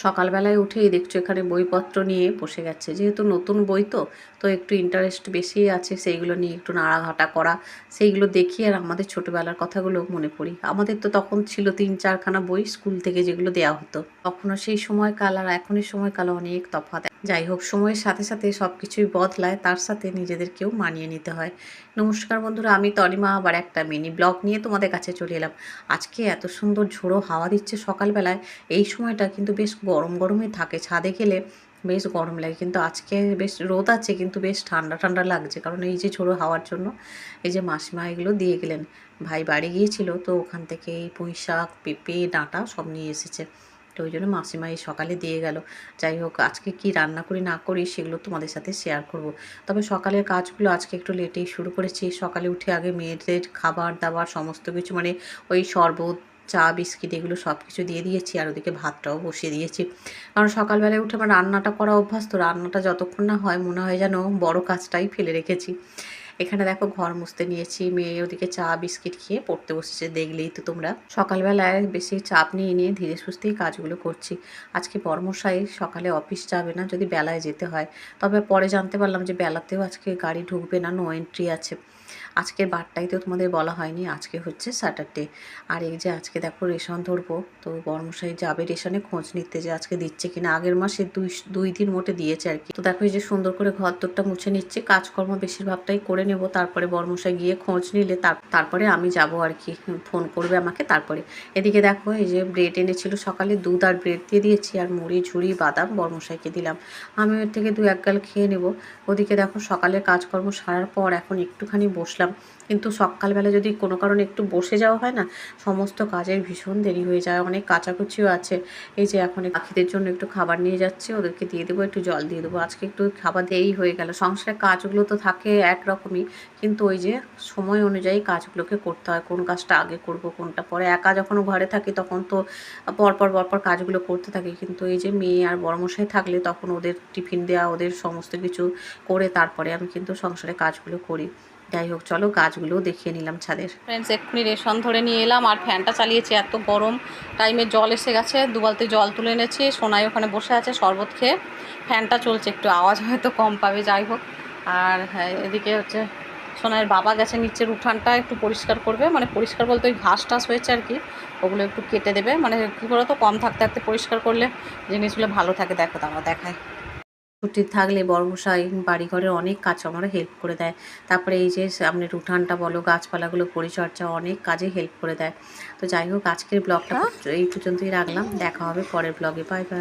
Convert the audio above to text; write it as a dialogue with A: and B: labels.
A: সকালবেলায় উঠেই দেখছো এখানে বইপত্র নিয়ে বসে গেছে, যেহেতু নতুন বই তো তো একটু ইন্টারেস্ট বেশি আছে, সেইগুলো নিয়ে একটু নাড়াঘাটা করা, সেইগুলো দেখি আর আমাদের ছোটবেলার কথাগুলো মনে পড়ি। আমাদের তো তখন ছিল 3-4খানা বই স্কুল থেকে যেগুলো দেওয়া হতো, তখনও সেই সময়কাল আর এখনের সময়কাল অনেক তফাৎ। যাই হোক, সময়ের সাথে সাথে সব কিছুই বদলায়, তার সাথে নিজেদেরকেও মানিয়ে নিতে হয়। নমস্কার বন্ধুরা, আমি তনিমা আবার একটা মিনি ব্লগ নিয়ে তোমাদের কাছে চলে এলাম। আজকে এত সুন্দর ঝোড়ো হাওয়া দিচ্ছে সকালবেলায়, এই সময়টা কিন্তু বেশ গরম গরমই থাকে, ছাদে গেলে বেশ গরম লাগে, কিন্তু আজকে বেশ রোদ আছে কিন্তু বেশ ঠান্ডা ঠান্ডা লাগছে, কারণ এই যে ঝোড়ো হাওয়ার জন্য। এই যে মাসিমা এগুলো দিয়ে গেলেন, ভাই বাড়ি গিয়েছিল তো ওখান থেকে এই পুঁই শাক, পেঁপে, ডাঁটা সব নিয়ে এসেছে, তো ওই জন্য মাসিমা এই সকালে দিয়ে গেল। যাই হোক, আজকে কি রান্না করি না করি সেগুলো তোমাদের সাথে শেয়ার করব। তবে সকালের কাজগুলো আজকে একটু লেটেই শুরু করেছি। সকালে উঠে আগে মেয়েদের খাবার দাবার সমস্ত কিছু, মানে ওই শরবত, চা, বিস্কিট এগুলো সব কিছু দিয়ে দিয়েছি, আর ওদিকে ভাতটাও বসিয়ে দিয়েছি। কারণ সকালবেলায় উঠে আমার রান্নাটা করা অভ্যাস, তো রান্নাটা যতক্ষণ না হয় মনে হয় যেন বড় কাজটাই ফেলে রেখেছি। এখানে দেখো ঘর মুছতে নিয়েছি, মেয়ে ওদিকে চা বিস্কিট খেয়ে পড়তে বসেছে, দেখলেই তো তোমরা। সকালবেলায় বেশি চাপ নিয়ে নিয়ে ধীরে সুস্থেই কাজগুলো করছি। আজকে বর্মশাই সকালে অফিস যাবে না, যদি বেলায় যেতে হয়। তবে পরে জানতে পারলাম যে বেলাতেও আজকে গাড়ি ঢুকবে না, নো এন্ট্রি আছে। আজকের বারটাই তো তোমাদের বলা হয়নি, আজকে হচ্ছে স্যাটারডে। আর এই যে আজকে দেখো রেশন ধরবো, তো বর্মশাই যাবে রেশনে খোঁজ নিতে যে আজকে দিচ্ছে কিনা। আগের মাসে দুই দিন মোটে দিয়েছে আর কি। তো দেখো এই যে সুন্দর করে ঘর দোরটা মুছে নিচ্ছে, কাজকর্ম বেশিরভাগটাই করে নেব, তারপরে বর্মশাই গিয়ে খোঁজ নিলে তারপরে আমি যাব আর কি, ফোন করবে আমাকে তারপরে। এদিকে দেখো এই যে ব্রেড এনেছিল সকালে, দুধ আর ব্রেড দিয়ে দিয়েছি, আর মুড়ি ঝুড়ি বাদাম বর্মশাইকে দিলাম, আমি ওর থেকে 2-1 গাল খেয়ে নেব। ওদিকে দেখো সকালের কাজকর্ম সারার পর এখন একটুখানি বসলাম, কিন্তু সকালবেলা যদি কোনো কারণে একটু বসে যাওয়া হয় না, সমস্ত কাজের ভীষণ দেরি হয়ে যায়, অনেক কাচাকুচিও আছে। এই যে এখন পাখিদের জন্য একটু খাবার নিয়ে যাচ্ছে, ওদেরকে দিয়ে দেবো, একটু জল দিয়ে দেবো। আজকে একটু খাবার দিয়েই হয়ে গেল। সংসারের কাজগুলো তো থাকে একরকমই, কিন্তু ওই যে সময় অনুযায়ী কাজগুলোকে করতে হয়, কোন কাজটা আগে করব কোনটা পরে। একা যখন ঘরে থাকি তখন তো পরপর কাজগুলো করতে থাকি, কিন্তু এই যে মেয়ে আর বড়মশাই থাকলে তখন ওদের টিফিন দেওয়া, ওদের সমস্ত কিছু করে তারপরে আমি কিন্তু সংসারে কাজগুলো করি। যাই হোক, চলো গাছগুলোও দেখিয়ে নিলাম ছাদের। ফ্রেন্ডস, এক্ষুনি রেশন ধরে নিয়ে এলাম আর ফ্যানটা চালিয়েছি, এত গরম। টাইমে জল এসে গেছে, 2 বালতি জল তুলে এনেছি, সোনাই ওখানে বসে আছে শরবত খেয়ে, ফ্যানটা চলছে, একটু আওয়াজ হয়তো কম পাবে। যাই হোক, আর হ্যাঁ এদিকে হচ্ছে সোনাইয়ের বাবা গেছে নিচের উঠানটা একটু পরিষ্কার করবে, মানে পরিষ্কার বলতে ওই ঘাস টাস হয়েছে আর কি, ওগুলো একটু কেটে দেবে, মানে কী করে তো কম থাকতে থাকতে পরিষ্কার করলে জিনিসগুলো ভালো থাকে। দেখো তো আমরা দেখায়, ছুটি থাকলে বড়মশাই বাড়িঘরের অনেক কাজ আমরা হেল্প করে দেয়। তারপরে এই যে সামনের উঠানটা বলো, গাছপালাগুলো পরিচর্যা, অনেক কাজে হেল্প করে দেয়। তো যাই হোক, আজকের ব্লগটা এই পর্যন্তই রাখলাম, দেখা হবে পরের ব্লগে। Bye bye.